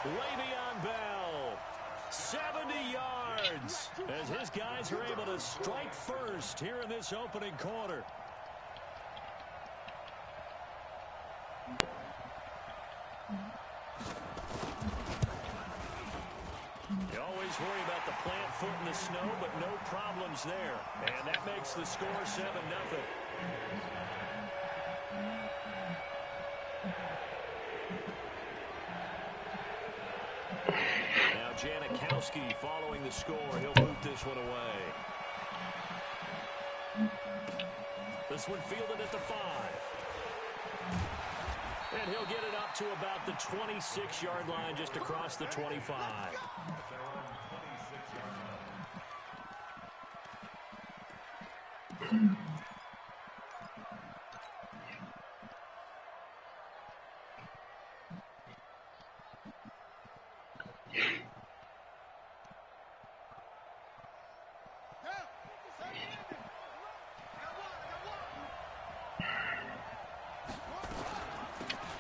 Le'Veon Bell, 70 yards, as his guys are able to strike first here in this opening quarter. You always worry about the plant foot in the snow, but no problems there. And that makes the score 7-0. Now Janikowski following the score. He'll boot this one away. This one fielded at the 5. And he'll get it up to about the 26-yard line, just across the 25.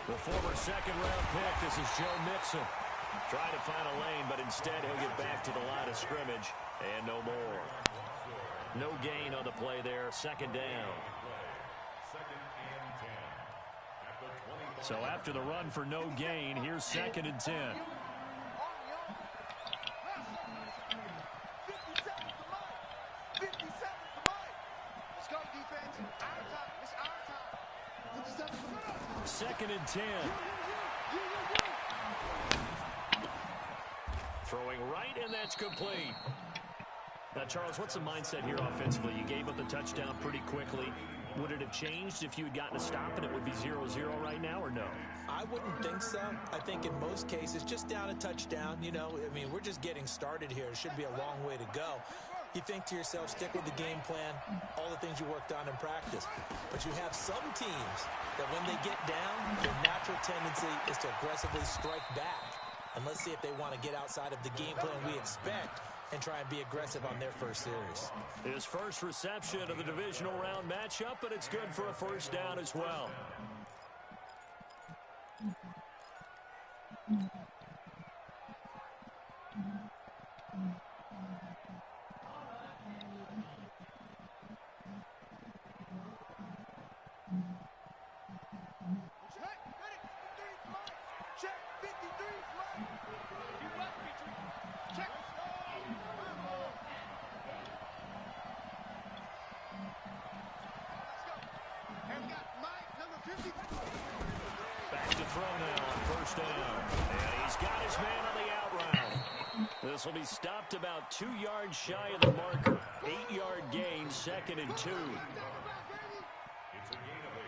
The former second-round pick, this is Joe Mixon. Trying to find a lane, but instead he'll get back to the line of scrimmage, and no more. No gain on the play there, second down. So after the run for no gain, here's 2nd and 10. Second and 10. Throwing right, and that's complete. Now, Charles, what's the mindset here offensively? You gave up the touchdown pretty quickly. Would it have changed if you had gotten a stop and it would be 0-0 right now, or no? I wouldn't think so. I think in most cases, just down a touchdown, you know, I mean, we're just getting started here. It should be a long way to go. You think to yourself, stick with the game plan, all the things you worked on in practice. But you have some teams that when they get down, their natural tendency is to aggressively strike back. And let's see if they want to get outside of the game plan we expect and try and be aggressive on their first series. His first reception of the divisional round matchup, but it's good for a first down as well. Back to throw now on first down. And he's got his man on the out route. This will be stopped about 2 yards shy of the marker. 8-yard gain, 2nd and 2. It's a gain of 8.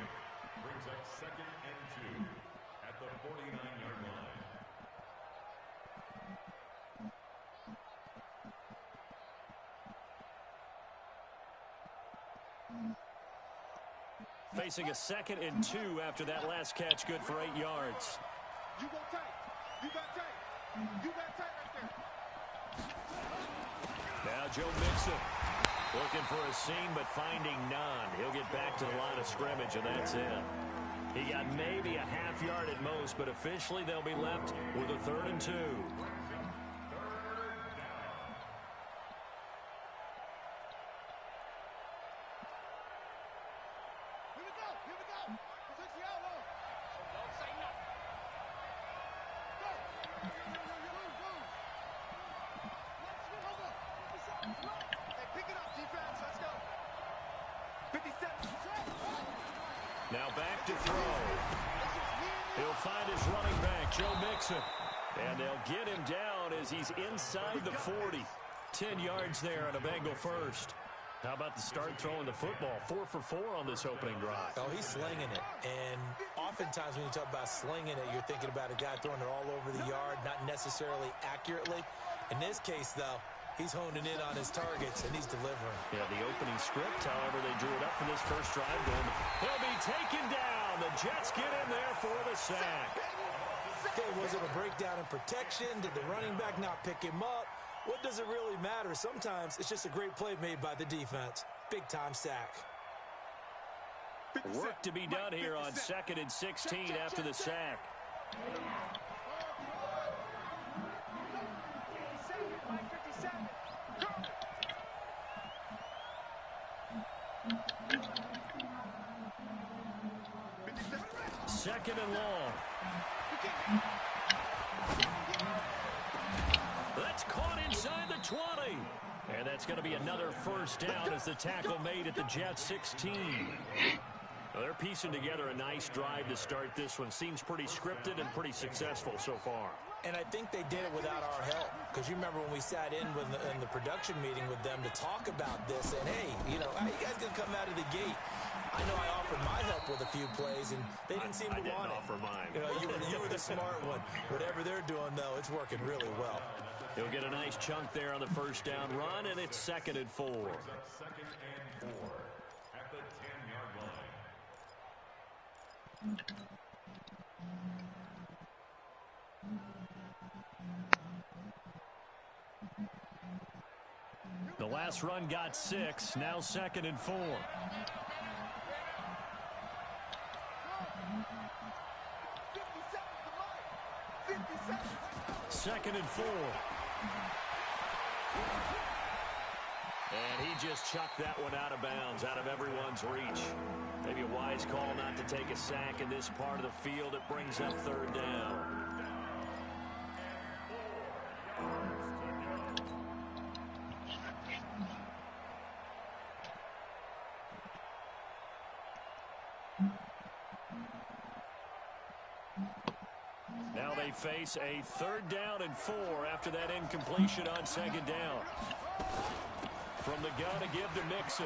Brings up 2nd and 2 at the 49-yard line. Facing a 2nd and 2 after that last catch, good for 8 yards. You go tight. You got tight. You got tight right there. Now Joe Mixon looking for a seam, but finding none. He'll get back to the line of scrimmage, and that's it. He got maybe a half yard at most, but officially they'll be left with a 3rd and 2. Now back to throw. He'll find his running back, Joe Mixon. And they'll get him down as he's inside the 40. 10 yards there on a Bengal first. How about the start throwing the football? 4 for 4 on this opening drive. Oh, he's slinging it. And oftentimes when you talk about slinging it, you're thinking about a guy throwing it all over the yard, not necessarily accurately. In this case, though, he's honing in on his targets, and he's delivering. Yeah, the opening script, however, they drew it up for this first drive. He'll be taken down. The Jets get in there for the sack. Okay, was it a breakdown in protection? Did the running back not pick him up? What does it really matter? Sometimes it's just a great play made by the defense. Big-time sack. Work to be done here on 2nd and 16 after the sack. second and long. That's caught inside the 20. And that's going to be another first down as the tackle made at the Jets 16. Well, they're piecing together a nice drive to start this one. Seems pretty scripted and pretty successful so far. And I think they did it without our help. Because you remember when we sat in the production meeting with them to talk about this. And, hey, you know, how you guys going to come out of the gate? I know I offered my help with a few plays, and they didn't seem to want it. I didn't offer mine. You know, you were the smart one. Whatever they're doing, though, it's working really well. He'll get a nice chunk there on the first down run, and it's 2nd and 4. Second and 4 at the 10-yard line. The last run got 6. Now 2nd and 4. Second and 4. And he just chucked that one out of bounds, out of everyone's reach. Maybe a wise call not to take a sack in this part of the field. It brings up 3rd down. Now they face a 3rd down and 4 after that incompletion on 2nd down. From the gun to give to Mixon.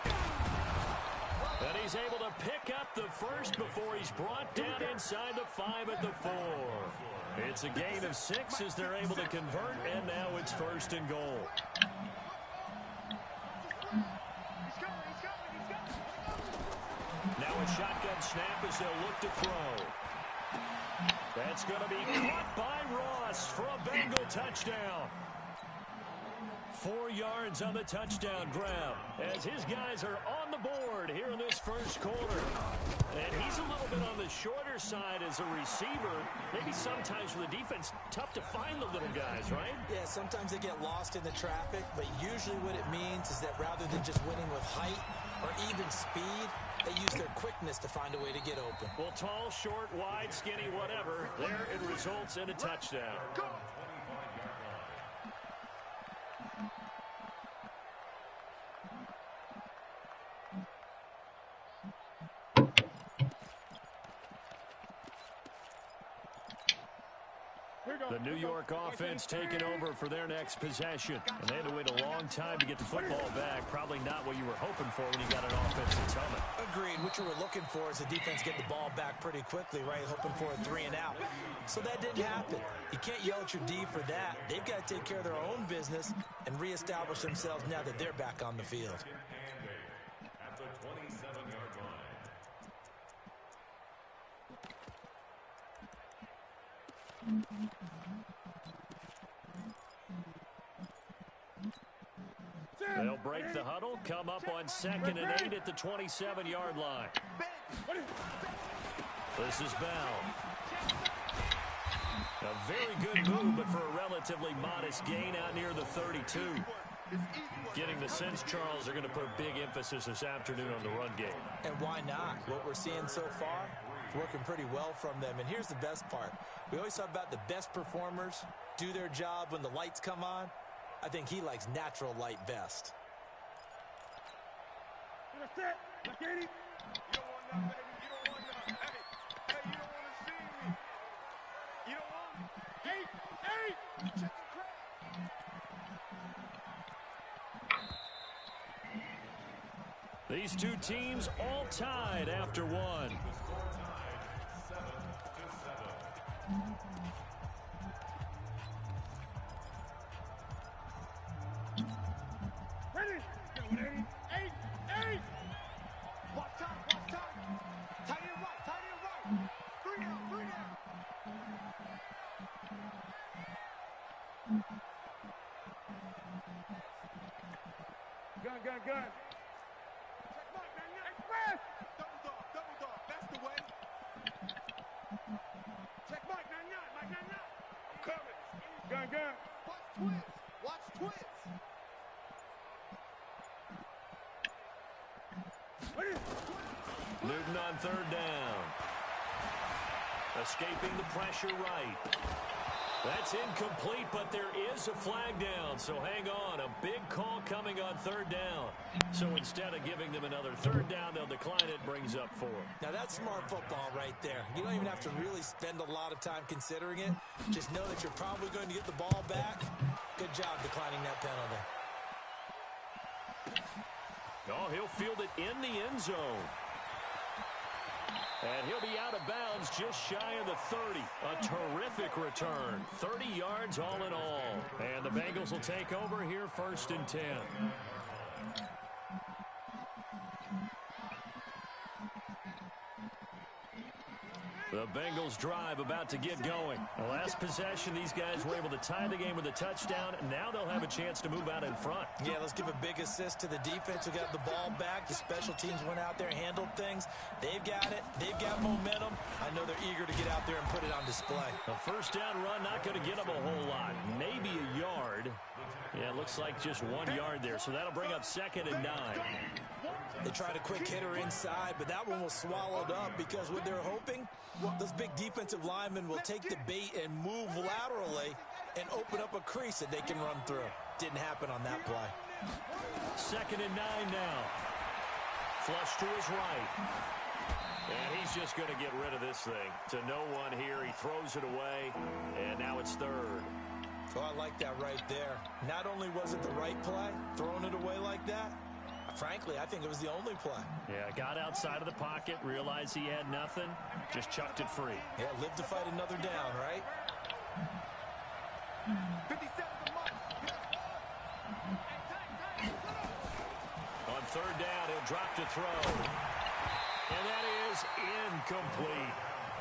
And he's able to pick up the first before he's brought down inside the 5 at the 4. It's a gain of 6 as they're able to convert, and now it's 1st and goal. Now a shotgun snap as they'll look to throw. That's going to be caught by Ross for a Bengal touchdown. 4 yards on the touchdown grab as his guys are on the board here in this first quarter. And he's a little bit on the shorter side as a receiver. Maybe sometimes for the defense, tough to find the little guys, right? Yeah, sometimes they get lost in the traffic, but usually what it means is that rather than just winning with height or even speed, they use their quickness to find a way to get open. Well, tall, short, wide, skinny, whatever, there it results in a touchdown. The New York offense taking over for their next possession. And they had to wait a long time to get the football back. Probably not what you were hoping for when you got an offense that's humming. Agreed. What you were looking for is the defense get the ball back pretty quickly, right? Hoping for a 3 and out. So that didn't happen. You can't yell at your D for that. They've got to take care of their own business and reestablish themselves now that they're back on the field. At the 27-yard line. They'll break the huddle, come up on 2nd and 8 at the 27-yard line. This is Bell. A very good move, but for a relatively modest gain out near the 32. Getting the sense, Charles, they're going to put big emphasis this afternoon on the run game. And why not? What we're seeing so far, working pretty well from them. And here's the best part. We always talk about the best performers do their job when the lights come on. I think he likes natural light best. These two teams all tied after one. Gun. Express! Double dog, that's the way. Check Mike, Mike, I'm coming. Gun. Watch twins. Newton on 3rd down. Escaping the pressure right. That's incomplete, but there is a flag down, so hang on. A big call coming on third down. So instead of giving them another third down, they'll decline it, brings up 4. Now, that's smart football right there. You don't even have to really spend a lot of time considering it. Just know that you're probably going to get the ball back. Good job declining that penalty. Oh, he'll field it in the end zone. And he'll be out of bounds just shy of the 30. A terrific return. 30 yards all in all. And the Bengals will take over here 1st and 10. The Bengals drive about to get going. The last possession, these guys were able to tie the game with a touchdown. Now they'll have a chance to move out in front. Yeah, let's give a big assist to the defense who got the ball back. The special teams went out there, handled things. They've got it. They've got momentum. I know they're eager to get out there and put it on display. A first down run, not going to get them a whole lot. Maybe a yard. Yeah, it looks like just 1 yard there. So that'll bring up 2nd and 9. They tried a quick hitter inside, but that one was swallowed up because what they're hoping, those big defensive linemen will take the bait and move laterally and open up a crease that they can run through. Didn't happen on that play. 2nd and 9 now. Flush to his right. And he's just going to get rid of this thing. To no one here. He throws it away, and now it's 3rd. Oh, I like that right there. Not only was it the right play, throwing it away like that, frankly, I think it was the only play. Yeah, got outside of the pocket, realized he had nothing, just chucked it free. Yeah, live to fight another down, right? 57 to Mike. On 3rd down, he'll drop to throw. And that is incomplete.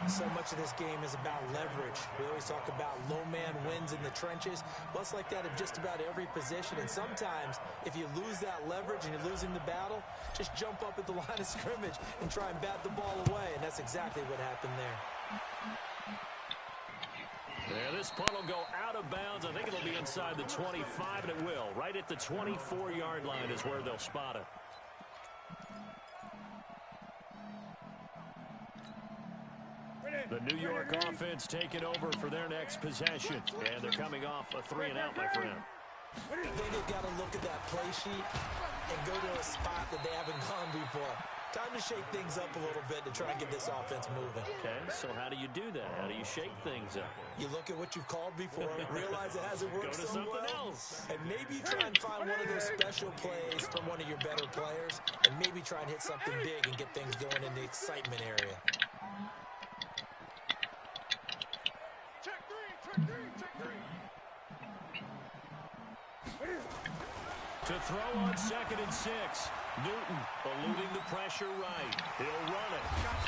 So much of this game is about leverage. We always talk about low man wins in the trenches. Well, it's like that in just about every position. And sometimes, if you lose that leverage and you're losing the battle, just jump up at the line of scrimmage and try and bat the ball away. And that's exactly what happened there. Yeah, this punt will go out of bounds. I think it'll be inside the 25, and it will. Right at the 24-yard line is where they'll spot it. The New York offense taking over for their next possession. And they're coming off a 3-and-out, my friend. I think they've got to look at that play sheet and go to a spot that they haven't gone before. Time to shake things up a little bit to try and get this offense moving. Okay, so how do you do that? How do you shake things up? You look at what you've called before, realize it hasn't worked Go to so something well, else. and maybe you try and find one of those special plays from one of your better players, and maybe try and hit something big and get things going in the excitement area. To throw on 2nd and 6. Newton eluding the pressure right. He'll run it.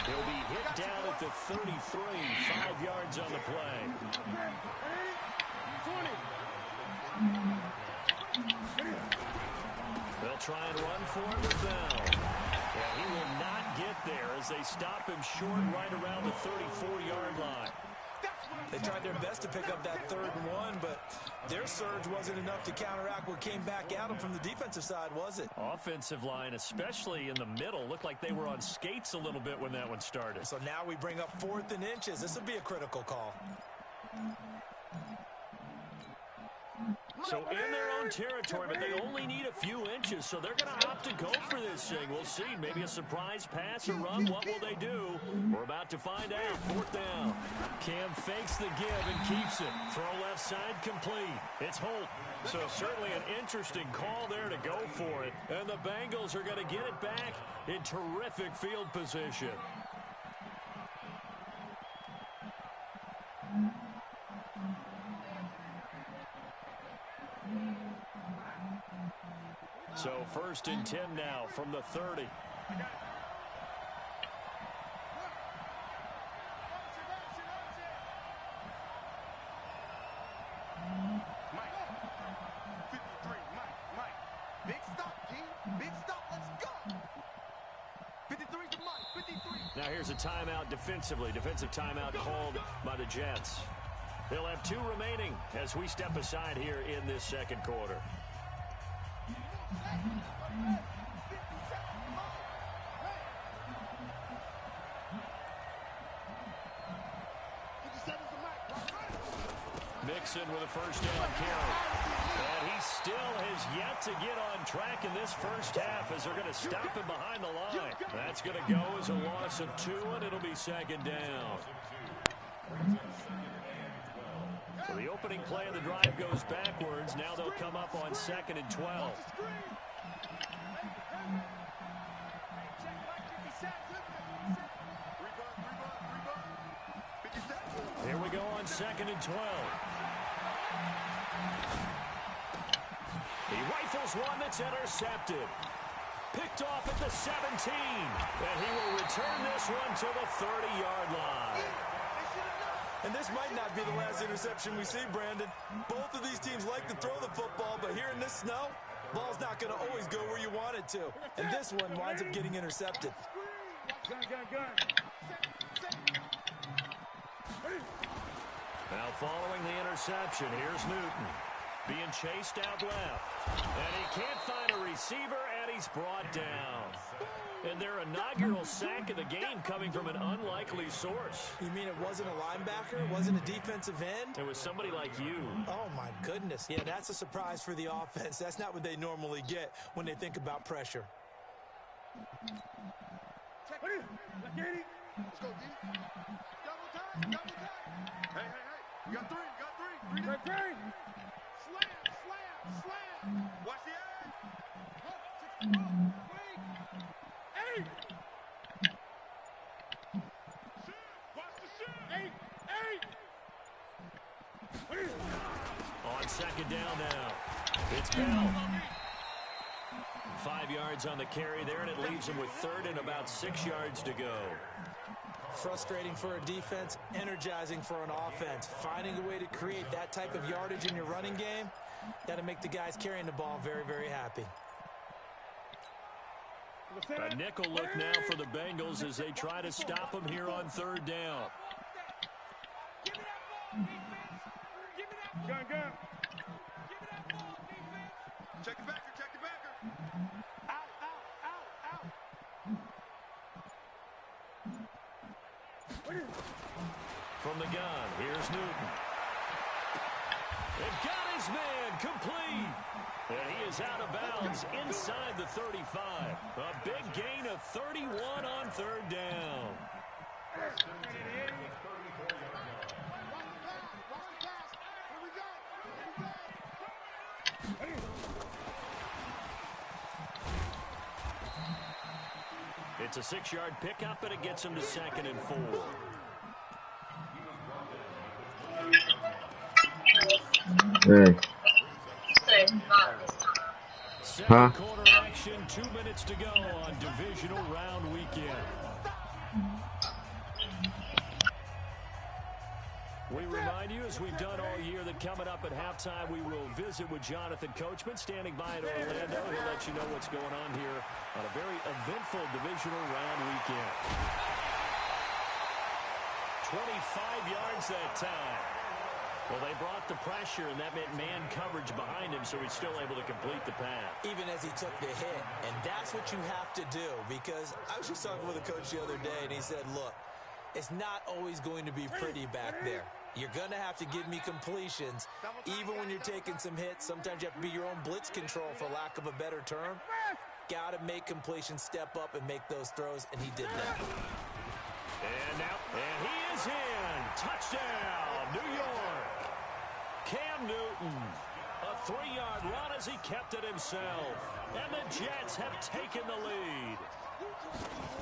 He'll be hit down at the 33. 5 yards on the play. They'll try and run for it with Bell. Yeah, he will not get there as they stop him short right around the 34-yard line. They tried their best to pick up that 3rd and 1, but their surge wasn't enough to counteract what came back at them from the defensive side, was it? Offensive line, especially in the middle, looked like they were on skates a little bit when that one started. So now we bring up 4th and inches. This would be a critical call. So in their own territory, but they only need a few inches, so they're going to opt to go for this thing. We'll see. Maybe a surprise pass or run. What will they do? We're about to find out. 4th down. Cam fakes the give and keeps it. Throw left side complete. It's Holt. So certainly an interesting call there to go for it. And the Bengals are going to get it back in terrific field position. So 1st and 10 now from the 30. Mike. 53, Mike. Big stop, King. Big stop. Let's go. 53 to Mike. 53. Now here's a timeout defensively. Defensive timeout called by the Jets. They'll have 2 remaining as we step aside here in this 2nd quarter. Mixon with a first down carry. And he still has yet to get on track in this first half as they're going to stop him behind the line. That's going to go as a loss of 2, and it'll be second down. So the opening play of the drive goes backwards. Now they'll come up on 2nd and 12. Here we go on 2nd and 12. He rifles one that's intercepted. Picked off at the 17. And he will return this one to the 30-yard line. And this might not be the last interception we see, Brandon. Both of these teams like to throw the football, but here in this snow, ball's not going to always go where you want it to. And this one winds up getting intercepted. Now following the interception, here's Newton. Being chased out left. And he can't find a receiver, and he's brought down. And their inaugural sack of the game coming from an unlikely source. You mean it wasn't a linebacker? It wasn't a defensive end? It was somebody like you. Oh, my goodness. Yeah, that's a surprise for the offense. That's not what they normally get when they think about pressure. Let's go, D. Double time. Hey. You got three. Slam. Watch the edge. Hey. Watch the shit. Hey. On 2nd down now. It's Bell. 5 yards on the carry there, and it leaves him with 3rd and about 6 yards to go. Frustrating for a defense, energizing for an offense. Finding a way to create that type of yardage in your running game, got to make the guys carrying the ball very, very happy. A nickel look now for the Bengals as they try to stop him here on 3rd down. Give me that ball, defense. Give me that ball. Gun. Give me that ball, defense. Check the backer. Out. From the gun, here's Newton. And got his man complete. And he is out of bounds inside the 35. A big gain of 31 on 3rd down. It's a 6-yard pickup, and it gets him to 2nd and 4. Hey. Second quarter action, 2 minutes to go on divisional round weekend. We remind you, as we've done all year, that coming up at halftime, we will visit with Jonathan Coachman, standing by in Orlando. He'll let you know what's going on here on a very eventful divisional round weekend. 25 yards that time. Well, they brought the pressure, and that meant man coverage behind him, so he's still able to complete the pass. Even as he took the hit, and that's what you have to do, because I was just talking with a coach the other day, and he said, look, it's not always going to be pretty back there. You're going to have to give me completions, even when you're taking some hits. Sometimes you have to be your own blitz control, for lack of a better term. Got to make completions, step up, and make those throws, and he did that. And he is in. Touchdown, New York. Cam Newton. A 3-yard run as he kept it himself. And the Jets have taken the lead.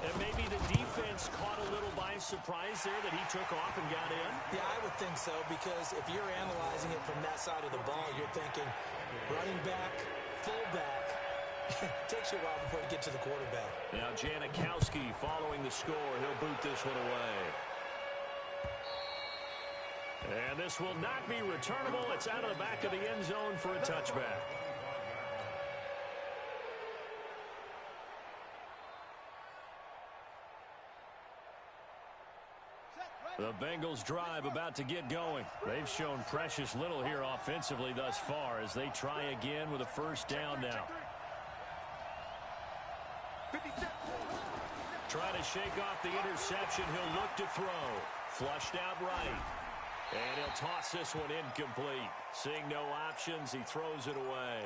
And maybe the defense caught a little by surprise there that he took off and got in. Yeah, I would think so, because if you're analyzing it from that side of the ball, you're thinking running back, fullback. Takes you a while before you get to the quarterback. Now Janikowski following the score. He'll boot this one away. And this will not be returnable. It's out of the back of the end zone for a touchback. The Bengals drive about to get going. They've shown precious little here offensively thus far as they try again with a first down now. Trying to shake off the interception. He'll look to throw. Flushed out right. And he'll toss this one incomplete. Seeing no options, he throws it away.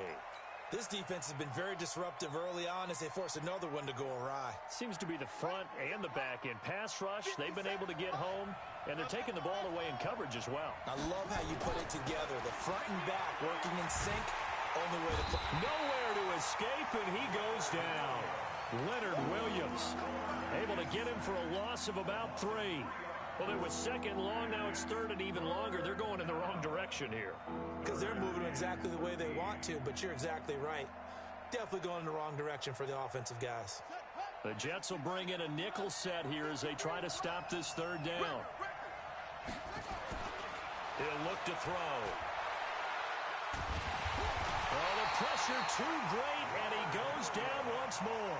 This defense has been very disruptive early on as they force another one to go awry. Seems to be the front and the back end. Pass rush, they've been able to get home, and they're taking the ball away in coverage as well. I love how you put it together. The front and back working in sync. Only way to play. Nowhere to escape, and he goes down. Leonard Williams able to get him for a loss of about 3. Well, it was second long. Now it's third and even longer. They're going in the wrong direction here. Because they're moving exactly the way they want to, but you're exactly right. Definitely going in the wrong direction for the offensive guys. The Jets will bring in a nickel set here as they try to stop this third down. He'll look to throw. Oh, the pressure too great, and he goes down once more.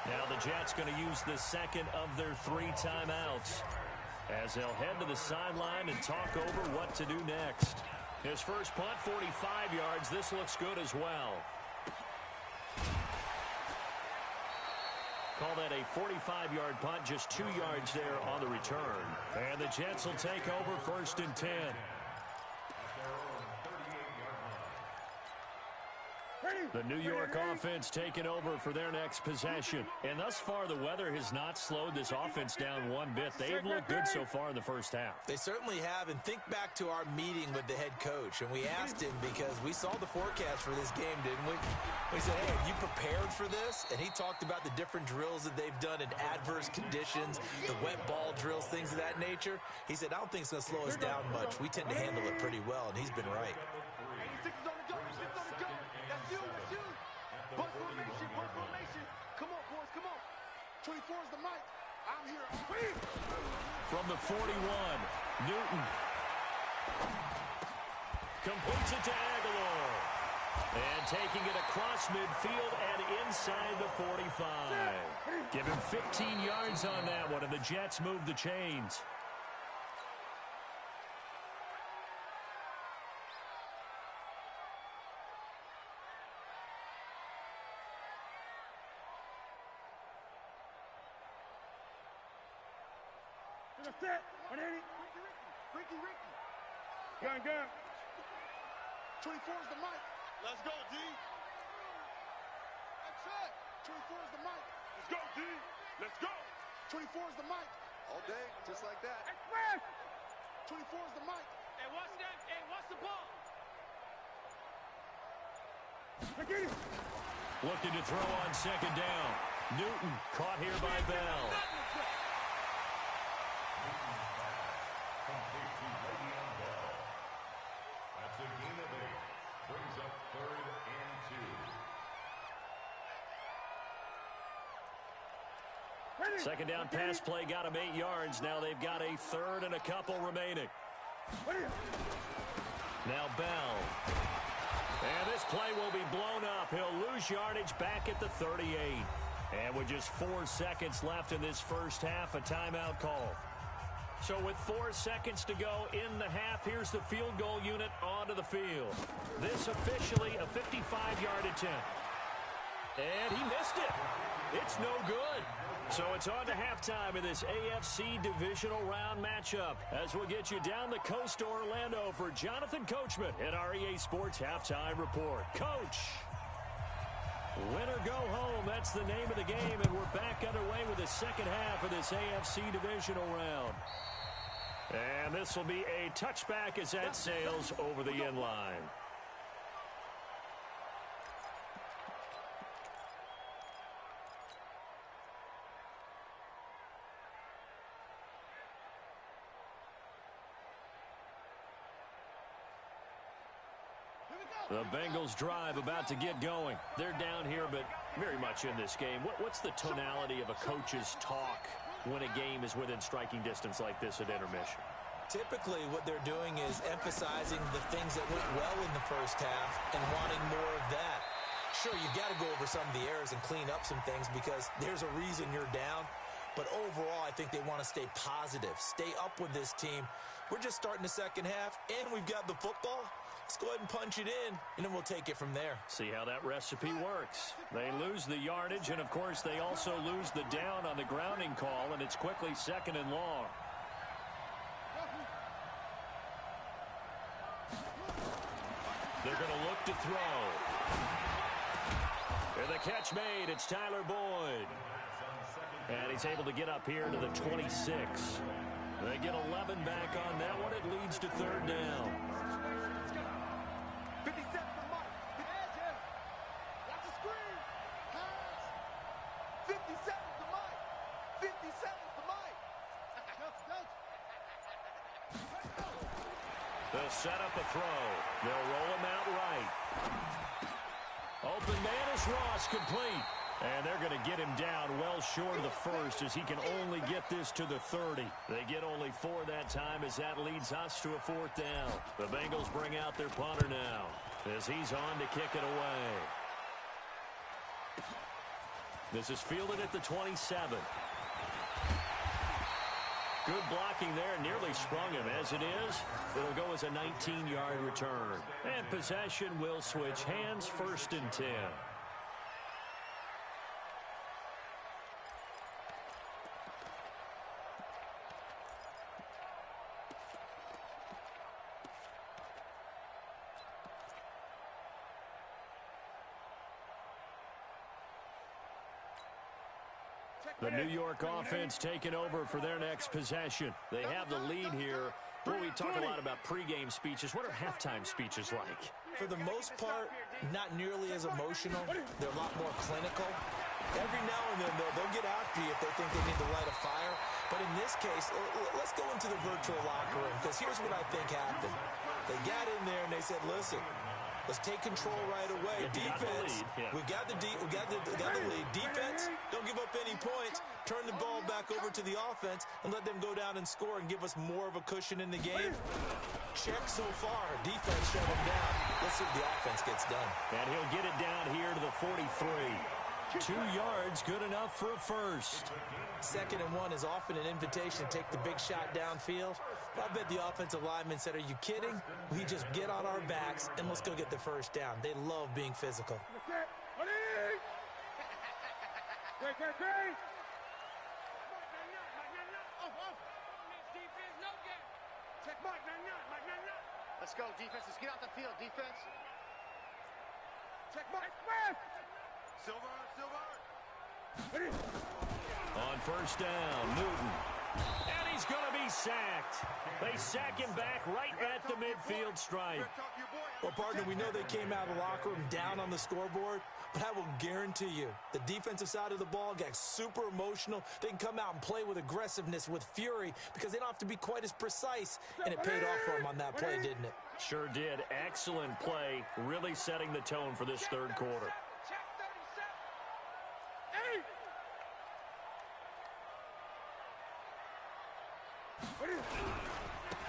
Now the Jets going to use the second of their 3 timeouts as they'll head to the sideline and talk over what to do next. His first punt, 45 yards. This looks good as well. Call that a 45-yard punt, just 2 yards there on the return. And the Jets will take over first and 10. The New York offense taking over for their next possession. And thus far, the weather has not slowed this offense down one bit. They've looked good so far in the first half. They certainly have. And think back to our meeting with the head coach. And we asked him because we saw the forecast for this game, didn't we? We said, hey, have you prepared for this? And he talked about the different drills that they've done in adverse conditions, the wet ball drills, things of that nature. He said, I don't think it's going to slow us down much. We tend to handle it pretty well, and he's been right. Bunch formation. Come on, boys, come on. 24 is the mic. I'm here. From the 41, Newton completes it to Aguilar. And taking it across midfield and inside the 45. Give him 15 yards on that one, and the Jets move the chains. Ricky. Gun. 24 is the mic. Let's go, D. That's it. 24 is the mic. Let's go, D. Let's go. 24 is the mic. All day, just like that. Express. 24 is the mic. Hey, watch that. Hey, watch the ball. Looking to throw on second down. Newton caught here by Bell. That's a gain of 8. Brings up 3rd and 2. Second down pass play got him 8 yards. Now they've got a third and a couple remaining. Now Bell. And this play will be blown up. He'll lose yardage back at the 38. And with just 4 seconds left in this first half, a timeout call. So with 4 seconds to go in the half, here's the field goal unit onto the field. This officially a 55-yard attempt. And he missed it. It's no good. So it's on to halftime in this AFC Divisional round matchup as we'll get you down the coast to Orlando for Jonathan Coachman at our EA Sports Halftime Report. Coach, win or go home, that's the name of the game, and we're back underway with the second half of this AFC Divisional round. And this will be a touchback as that sails over the end line. The Bengals drive about to get going. They're down here, but very much in this game. What's the tonality of a coach's talk when a game is within striking distance like this at intermission? Typically, what they're doing is emphasizing the things that went well in the first half and wanting more of that. Sure, you've got to go over some of the errors and clean up some things because there's a reason you're down. But overall, I think they want to stay positive, stay up with this team. We're just starting the second half, and we've got the football. Let's go ahead and punch it in, and then we'll take it from there. See how that recipe works. They lose the yardage, and, of course, they also lose the down on the grounding call, and it's quickly second and long. They're going to look to throw. And the catch made. It's Tyler Boyd. And he's able to get up here to the 26. They get 11 back on that one. It leads to third down. 57 for Mike. That's a screen. Pass. 57 for Mike. 57 for Mike. They'll set up a throw. They'll roll him out right. Open man is Ross, complete. And they're going to get him down well short of the first as he can only get this to the 30. They get only 4 that time as that leads us to a fourth down. The Bengals bring out their punter now as he's on to kick it away. This is fielded at the 27. Good blocking there, nearly sprung him. As it is, it'll go as a 19-yard return. And possession will switch hands, 1st and 10. The New York offense taking over for their next possession. They have the lead here. Well, we talk a lot about pregame speeches. What are halftime speeches like? For the most part, not nearly as emotional. They're a lot more clinical. Every now and then, they'll get after you if they think they need to light a fire. But in this case, let's go into the virtual locker room, because here's what I think happened. They got in there and they said, listen, let's take control right away. Defense, we got the lead. Defense, don't give up any points. Turn the ball back over to the offense and let them go down and score and give us more of a cushion in the game. Check so far. Defense shut them down. Let's see if the offense gets done. And he'll get it down here to the 43. 2 yards, good enough for a first. 2nd and 1 is often an invitation to take the big shot downfield. I bet the offensive lineman said, are you kidding? We just get on our backs and let's go get the first down. They love being physical. Let's go, defense. Let's get out the field, defense. Check Mike. Silver. On 1st down, Newton. And he's going to be sacked. They sack him back right at the midfield stripe. Well, partner, we know they came out of the locker room down on the scoreboard, but I will guarantee you the defensive side of the ball got super emotional. They can come out and play with aggressiveness, with fury, because they don't have to be quite as precise, and it paid off for them on that play, didn't it? Sure did. Excellent play, really setting the tone for this third quarter.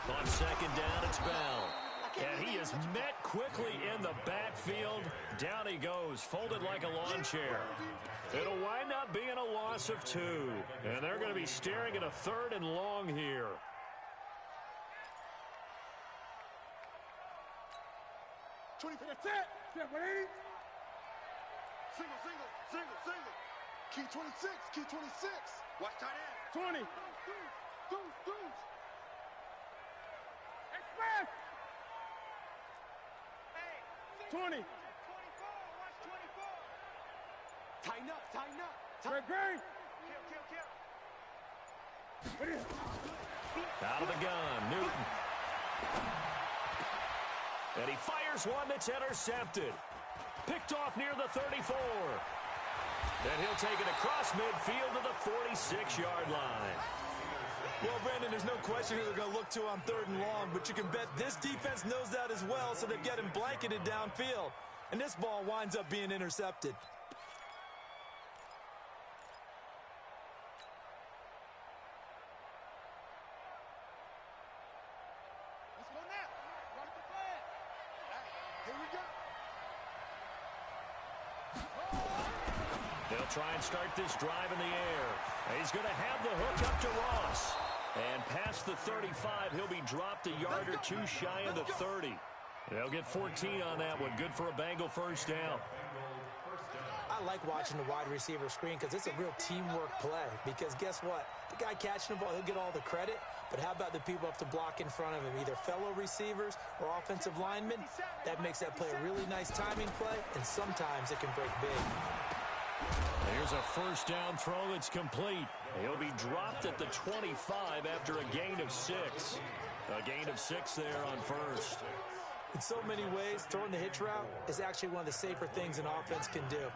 On 2nd down, it's Bell. And he is met quickly in the backfield. Down he goes, folded like a lawn chair. It'll wind up being a loss of 2. And they're going to be staring at a 3rd and long here. That's it. Step 180. Single. Key 26. Watch tight end. 20. Dudes. Express. 20. 24. Watch 24. Tighten up. Great. Kill. Out of the gun, Newton. And he fires one that's intercepted. Picked off near the 34. And he'll take it across midfield to the 46-yard line. Well, Brandon, there's no question who they're going to look to on 3rd and long, but you can bet this defense knows that as well, so they've got him blanketed downfield. And this ball winds up being intercepted. Let's go now. Run the flag. Here we go. They'll try and start this drive in the air. He's going to have the hook up to Ross. And past the 35, he'll be dropped a yard or 2 shy of the 30. They'll get 14 on that one. Good for a Bengal first down. I like watching the wide receiver screen because it's a real teamwork play. Because guess what? The guy catching the ball, he'll get all the credit. But how about the people up to block in front of him, either fellow receivers or offensive linemen? That makes that play a really nice timing play, and sometimes it can break big. Here's a first down throw that's complete. He'll be dropped at the 25 after a gain of 6. A gain of 6 there on first. In so many ways, throwing the hitch route is actually one of the safer things an offense can do.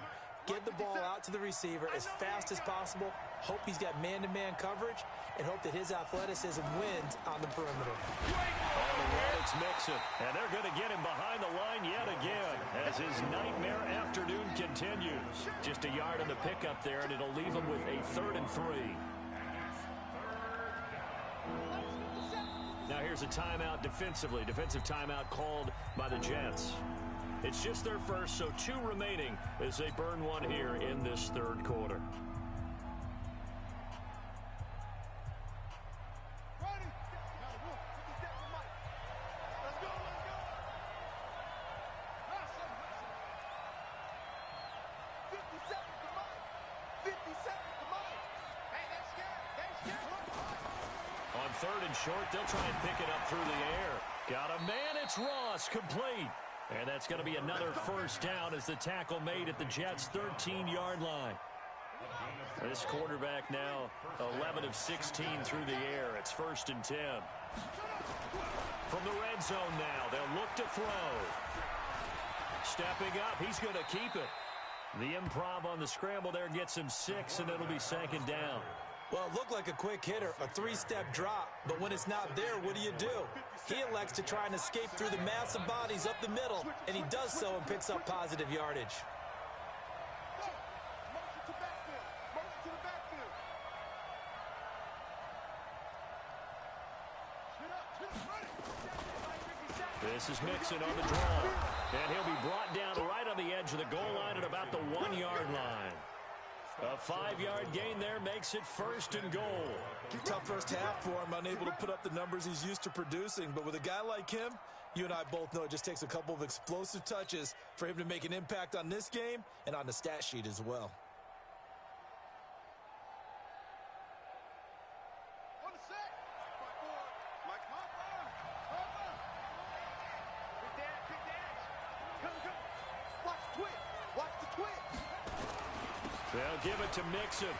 Get the ball out to the receiver as fast as possible, hope he's got man-to-man coverage, and hope that his athleticism wins on the perimeter. On the run, it's Mixon, and they're going to get him behind the line yet again as his nightmare afternoon continues. Just a yard on the pickup there, and it'll leave him with a 3rd and 3. Now here's a timeout defensively. Defensive timeout called by the Jets. It's just their first, so 2 remaining as they burn one here in this 3rd quarter. On 3rd and short, they'll try and pick it up through the air. Got a man, it's Ross, complete. And that's going to be another first down as the tackle made at the Jets' 13-yard line. This quarterback now 11 of 16 through the air. It's 1st and 10. From the red zone now, they'll look to throw. Stepping up, he's going to keep it. The improv on the scramble there gets him 6, and it'll be 2nd down. Well, it looked like a quick hitter, a 3-step drop, but when it's not there, what do? He elects to try and escape through the massive bodies up the middle, and he does so and picks up positive yardage. This is Mixon on the draw, and he'll be brought down right on the edge of the goal line at about the 1-yard line. A 5-yard gain there makes it 1st and goal. Tough first half for him, unable to put up the numbers he's used to producing. But with a guy like him, you and I both know it just takes a couple of explosive touches for him to make an impact on this game and on the stat sheet as well. They'll give it to Mixon.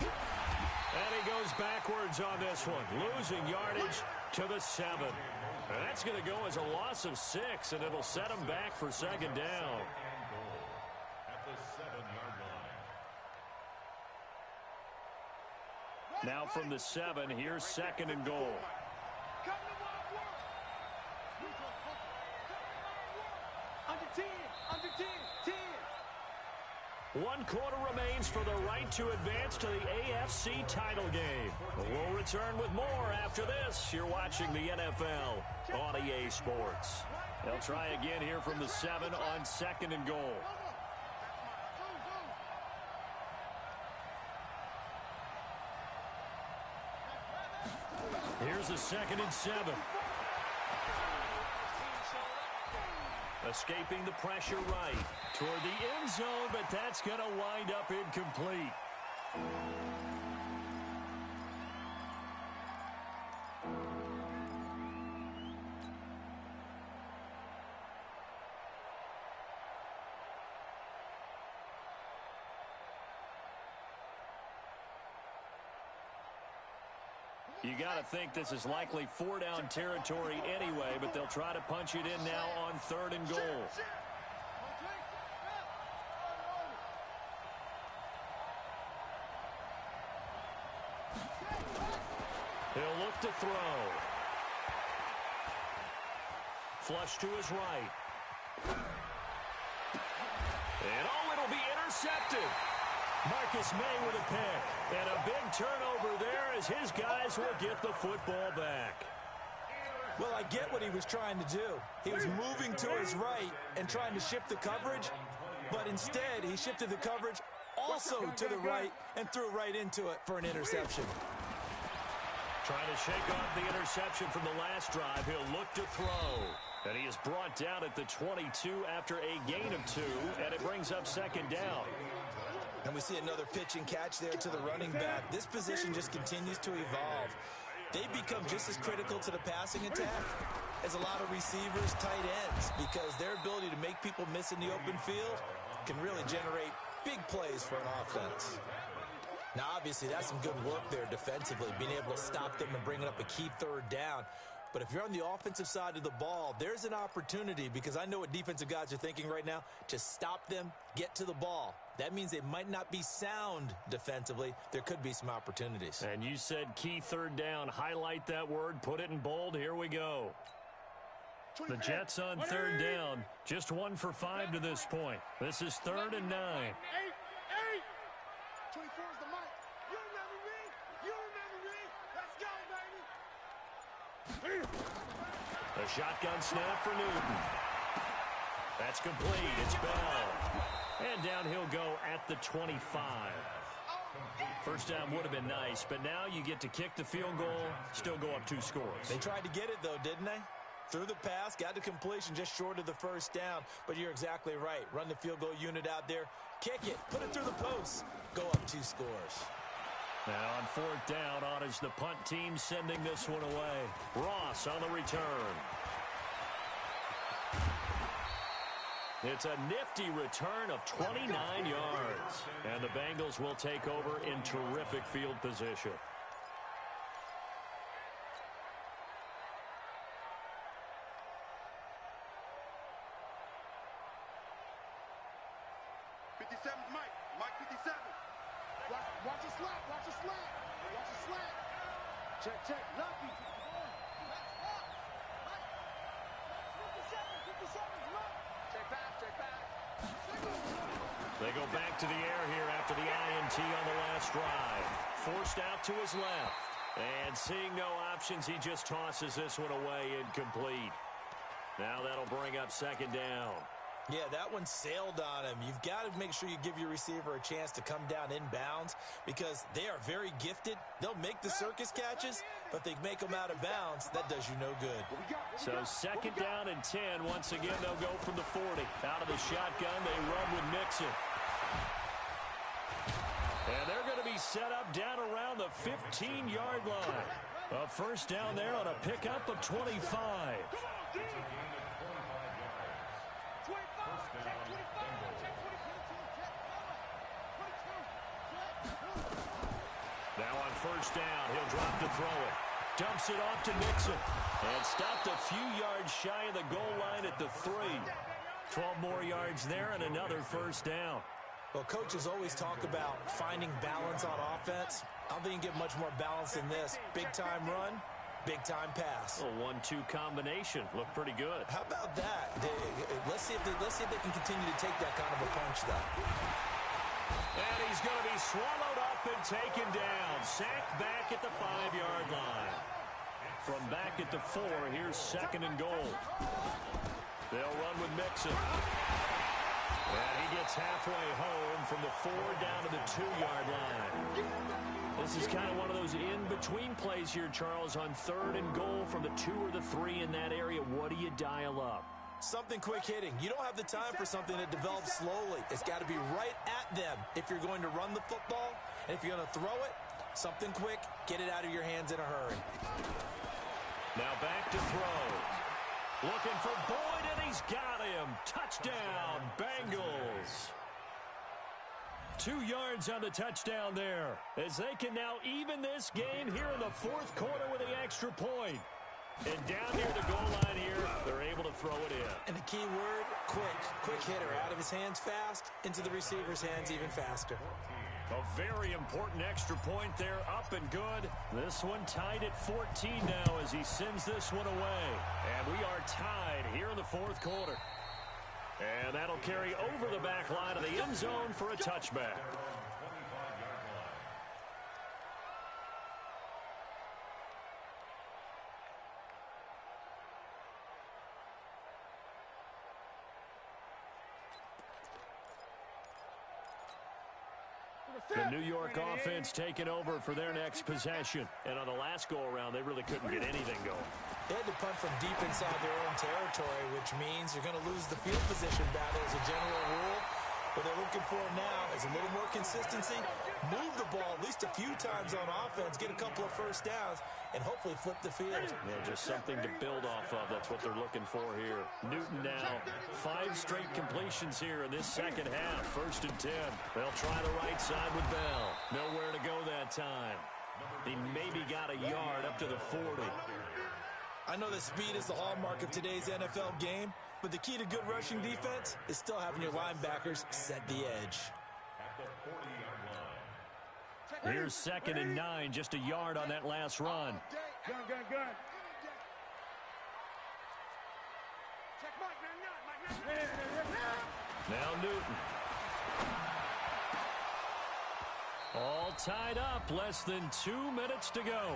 And he goes backwards on this one, losing yardage to the 7. And that's going to go as a loss of 6, and it'll set him back for 2nd down. At the 7-yard line. Now from the 7, here's 2nd and goal. Under 10, under 10, 10. 1 quarter remains for the right to advance to the AFC title game. We'll return with more after this. You're watching the NFL on EA Sports. They'll try again here from the 7 on 2nd and goal. Here's a 2nd and 7. Escaping the pressure right toward the end zone, but that's going to wind up incomplete. You got to think this is likely 4-down territory anyway, but they'll try to punch it in now on 3rd and goal. He'll look to throw. Flush to his right. And oh, it'll be intercepted. Marcus May with a pick. And a big turnover there as his guys will get the football back. Well, I get what he was trying to do. He was moving to his right and trying to shift the coverage, but instead he shifted the coverage also to the right and threw right into it for an interception. Trying to shake off the interception from the last drive. He'll look to throw. And he is brought down at the 22 after a gain of 2, and it brings up 2nd down. And we see another pitch and catch there to the running back. This position just continues to evolve. They become just as critical to the passing attack as a lot of receivers, tight ends, because their ability to make people miss in the open field can really generate big plays for an offense. Now, obviously, that's some good work there defensively, being able to stop them and bringing up a key third down. But if you're on the offensive side of the ball, there's an opportunity, because I know what defensive guys are thinking right now, to stop them, get to the ball. That means they might not be sound defensively. There could be some opportunities. And you said key third down. Highlight that word. Put it in bold. Here we go. The Jets on third down. Just 1 for 5 to this point. This is 3rd and 9. 24 is the mic. You remember me? You remember me? Let's go, baby. A shotgun snap for Newton. That's complete. It's Bell. And down he'll go at the 25. First down would have been nice, but now you get to kick the field goal, still go up 2 scores. They tried to get it, though, didn't they? Threw the pass, got to completion just short of the first down. But you're exactly right. Run the field goal unit out there. Kick it. Put it through the post. Go up 2 scores. Now on 4th down, on is the punt team sending this one away. Ross on the return. It's a nifty return of 29 yards. And the Bengals will take over in terrific field position. Mike 57. Watch your slap. Watch your slap. Watch your slap. Check. Lucky. 57. Check back. They go back to the air here after the INT on the last drive. Forced out to his left. And seeing no options, he just tosses this one away incomplete. Now that'll bring up 2nd down. Yeah, that one sailed on him. You've got to make sure you give your receiver a chance to come down inbounds, because they are very gifted. They'll make the circus catches, but they make them out of bounds. That does you no good. So 2nd down and 10. Once again, they'll go from the 40. Out of the shotgun, they run with Mixon. And they're going to be set up down around the 15-yard line. A first down there on a pickup of 25. Now on first down, he'll drop to throw it. Dumps it off to Mixon. And stopped a few yards shy of the goal line at the 3. 12 more yards there and another first down. Well, coaches always talk about finding balance on offense. I don't think you can get much more balance than this. Big-time run, big-time pass. A 1-2 combination. Looked pretty good. How about that? Let's see if they can continue to take that kind of a punch, though. And he's going to be swallowed up and taken down. Sacked back at the 5-yard line. From back at the 4, here's 2nd and goal. They'll run with Mixon. And he gets halfway home from the 4 down to the 2-yard line. This is kind of one of those in-between plays here, Charles, on 3rd and goal from the 2 or the 3 in that area. What do you dial up? Something quick hitting. You don't have the time for something that develops slowly. It's got to be right at them if you're going to run the football. And if you're going to throw it, something quick, get it out of your hands in a hurry. Now back to throw. Looking for Boyd, and he's got him. Touchdown, Bengals. 2 yards on the touchdown there, as they can now even this game here in the 4th quarter with the extra point. And down near the goal line here, they're able to throw it in. And the key word, quick. Quick hitter. Out of his hands fast, into the receiver's hands even faster. A very important extra point there, up and good. This one tied at 14 now as he sends this one away. And we are tied here in the 4th quarter. And that'll carry over the back line of the end zone for a touchback. The New York offense taking over for their next possession. And on the last go-around, they really couldn't get anything going. They had to punt from deep inside their own territory, which means you're going to lose the field position battle as a general rule. What they're looking for now is a little more consistency, move the ball at least a few times on offense, get a couple of first downs, and hopefully flip the field. Yeah, just something to build off of. That's what they're looking for here. Newton now, 5 straight completions here in this second half. 1st and 10. They'll try the right side with Bell. Nowhere to go that time. He maybe got a yard up to the 40. I know that speed is the hallmark of today's NFL game, but the key to good rushing defense is still having your linebackers set the edge. Here's 2nd and 9, just a yard on that last run. Gun. Check Mike, Now Newton. All tied up, less than 2 minutes to go.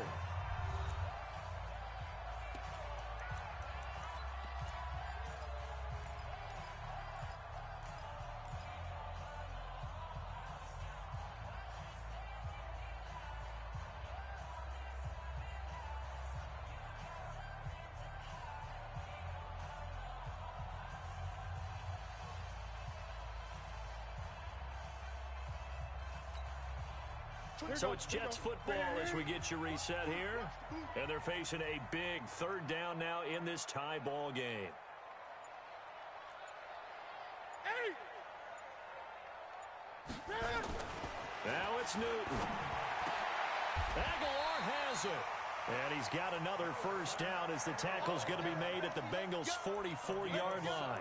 So it's Jets football as we get you reset here. And they're facing a big 3rd down now in this tie ball game. Now it's Newton. Aguilar has it. And he's got another first down as the tackle's going to be made at the Bengals' 44-yard line.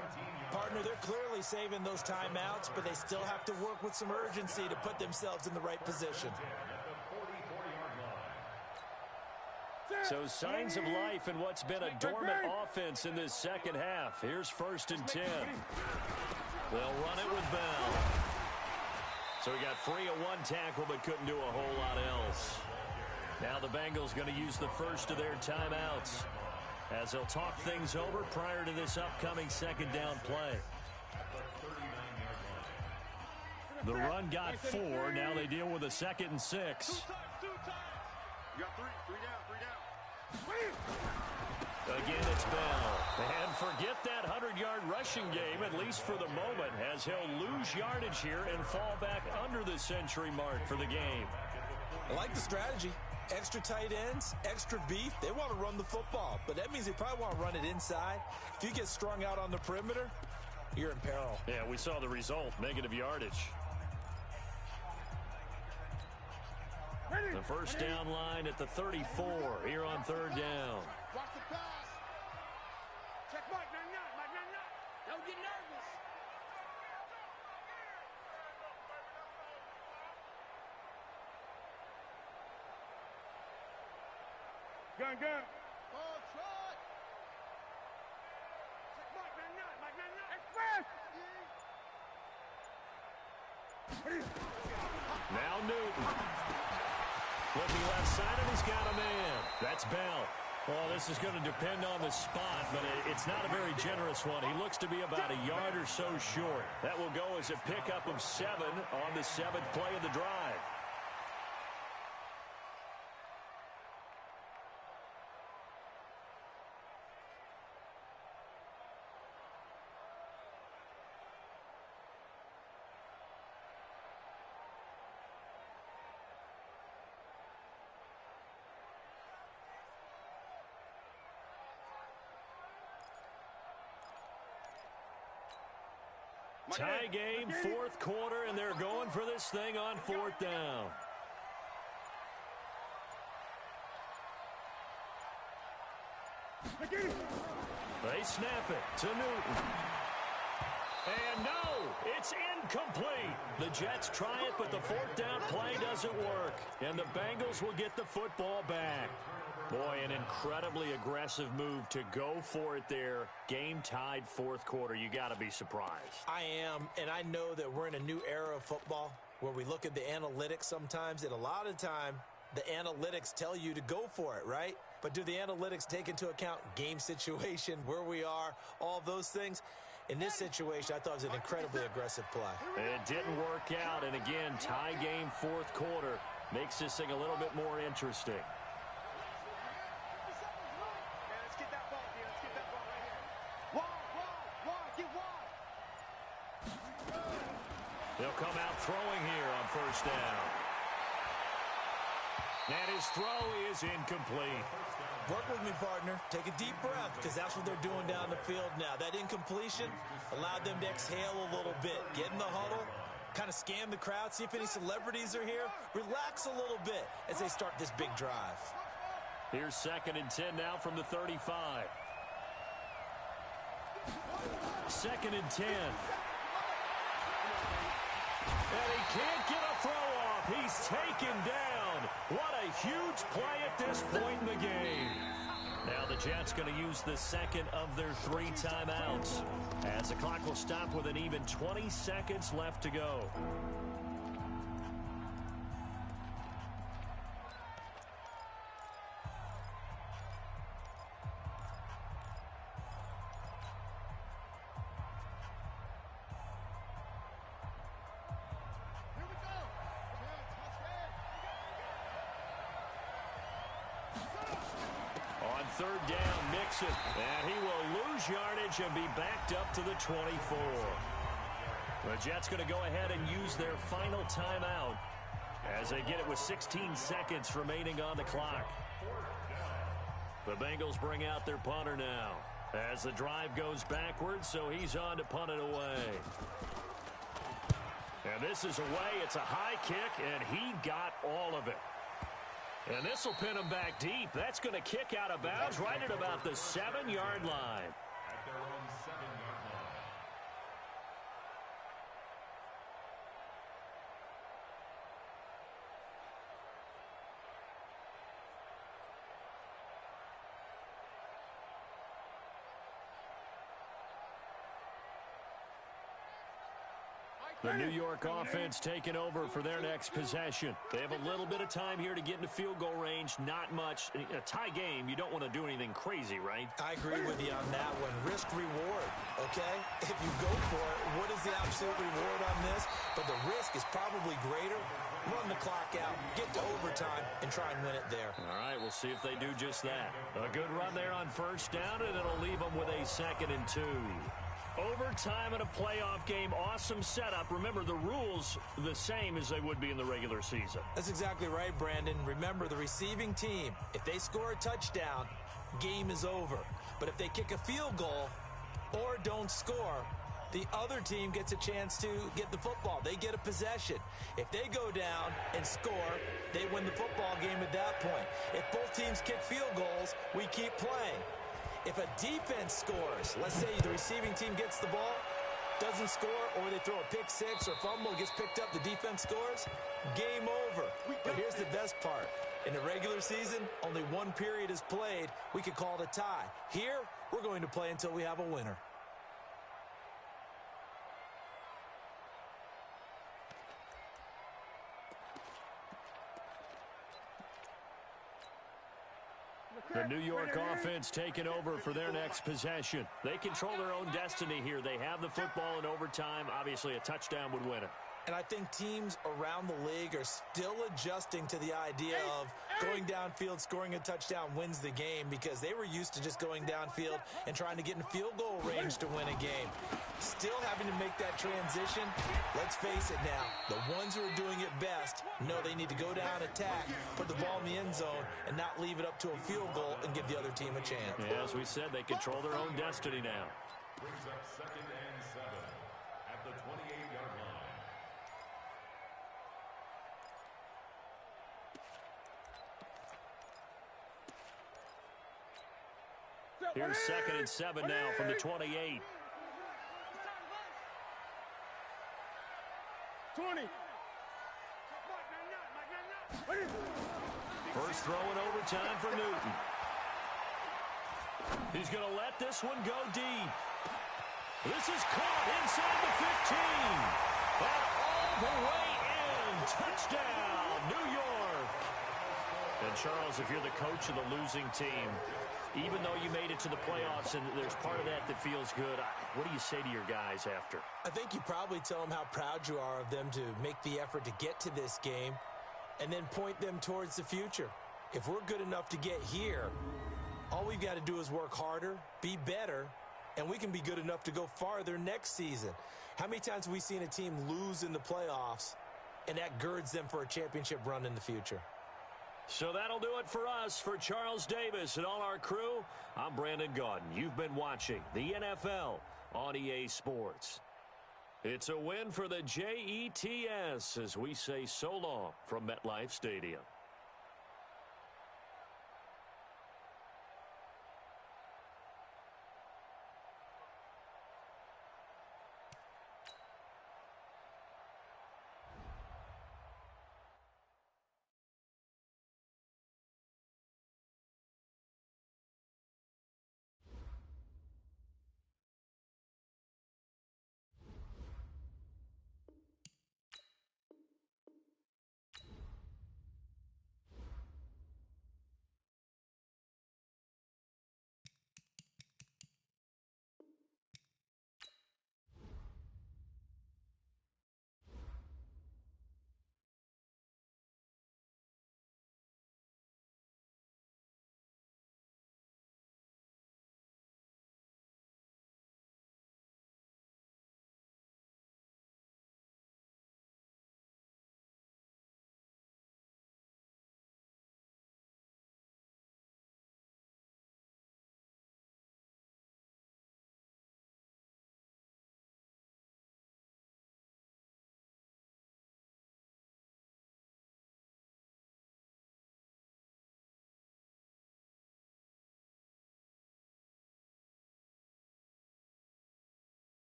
Partner, they're clearly saving those timeouts, but they still have to work with some urgency to put themselves in the right position. So signs of life in what's been a dormant offense in this second half. Here's 1st and 10. They'll run it with Bell. So he got free of 1 tackle but couldn't do a whole lot else. Now the Bengals going to use the first of their timeouts as they'll talk things over prior to this upcoming 2nd down play. The run got 4. Now they deal with a 2nd and 6. You got 3 down. Again, it's Bell. And forget that 100-yard rushing game, at least for the moment, as he'll lose yardage here and fall back under the century mark for the game. I like the strategy. Extra tight ends, extra beef. They want to run the football, but that means they probably want to run it inside. If you get strung out on the perimeter, you're in peril. Yeah, we saw the result, negative yardage. The first down line at the 34 here on 3rd down. Watch the pass. Check Mike, don't get nervous. Gun. Oh, try. Check Mike, express. Now Newton. Looking left side, and he's got a man. That's Bell. Well, this is going to depend on the spot, but it's not a very generous one. He looks to be about a yard or so short. That will go as a pickup of 7 on the 7th play of the drive. Tie game, 4th quarter, and they're going for this thing on 4th down. They snap it to Newton. And no, it's incomplete. The Jets try it, but the 4th down play doesn't work. And the Bengals will get the football back. Boy, an incredibly aggressive move to go for it there. Game tied 4th quarter. You got to be surprised. I am, and I know that we're in a new era of football where we look at the analytics sometimes, and a lot of time the analytics tell you to go for it, right? But do the analytics take into account game situation, where we are, all those things? In this situation, I thought it was an incredibly aggressive play. It didn't work out, and again, tie game 4th quarter makes this thing a little bit more interesting. They'll come out throwing here on first down. And his throw is incomplete. Work with me, partner. Take a deep breath, because that's what they're doing down the field now. That incompletion allowed them to exhale a little bit. Get in the huddle, kind of scan the crowd, see if any celebrities are here. Relax a little bit as they start this big drive. Here's 2nd and 10 now from the 35. 2nd and 10. And he can't get a throw off. He's taken down. What a huge play at this point in the game. Now the Jets going to use the second of their 3 timeouts, as the clock will stop with an even 20 seconds left to go. On 3rd down, Mixon, and he will lose yardage and be backed up to the 24. The Jets going to go ahead and use their final timeout as they get it with 16 seconds remaining on the clock. The Bengals bring out their punter now as the drive goes backwards, so he's on to punt it away. And this is away. It's a high kick, and he got all of it. And this will pin him back deep. That's going to kick out of bounds right at about the 7-yard line. At their own 7-yard line. The New York offense taking over for their next possession. They have a little bit of time here to get into field goal range. Not much. A tie game, you don't want to do anything crazy, right? I agree with you on that one. Risk reward, okay? If you go for it, what is the absolute reward on this? But the risk is probably greater. Run the clock out, get to overtime, and try and win it there. All right, we'll see if they do just that. A good run there on first down, and it'll leave them with a 2nd and 2. Overtime in a playoff game, awesome setup. Remember, the rules the same as they would be in the regular season. That's exactly right, Brandon. Remember, the receiving team, if they score a touchdown, game is over. But if they kick a field goal or don't score, the other team gets a chance to get the football. They get a possession. If they go down and score, they win the football game at that point. If both teams kick field goals, we keep playing. If a defense scores, let's say the receiving team gets the ball, doesn't score, or they throw a pick six or fumble, gets picked up, the defense scores, game over. But here's the best part. In the regular season, only one period is played. We could call it a tie. Here, we're going to play until we have a winner. The New York offense taking over for their next possession. They control their own destiny here. They have the football in overtime. Obviously, a touchdown would win it. And I think teams around the league are still adjusting to the idea of going downfield, scoring a touchdown wins the game, because they were used to just going downfield and trying to get in field goal range to win a game. Still having to make that transition. Let's face it now, the ones who are doing it best know they need to go down, attack, put the ball in the end zone, and not leave it up to a field goal and give the other team a chance. Yeah, as we said, they control their own destiny now. Brings up 2nd and 7 at the 28-yard line. Here's 2nd and 7 now from the 28. 20. First throw in overtime for Newton. He's going to let this one go deep. This is caught inside the 15. And all the way in. Touchdown, New York. And Charles, if you're the coach of the losing team, even though you made it to the playoffs and there's part of that that feels good, what do you say to your guys after? I think you probably tell them how proud you are of them to make the effort to get to this game and then point them towards the future. If we're good enough to get here, all we've got to do is work harder, be better, and we can be good enough to go farther next season. How many times have we seen a team lose in the playoffs, and that girds them for a championship run in the future? So that'll do it for us. For Charles Davis and all our crew, I'm Brandon Gaudin. You've been watching the NFL on EA Sports. It's a win for the Jets as we say so long from MetLife Stadium.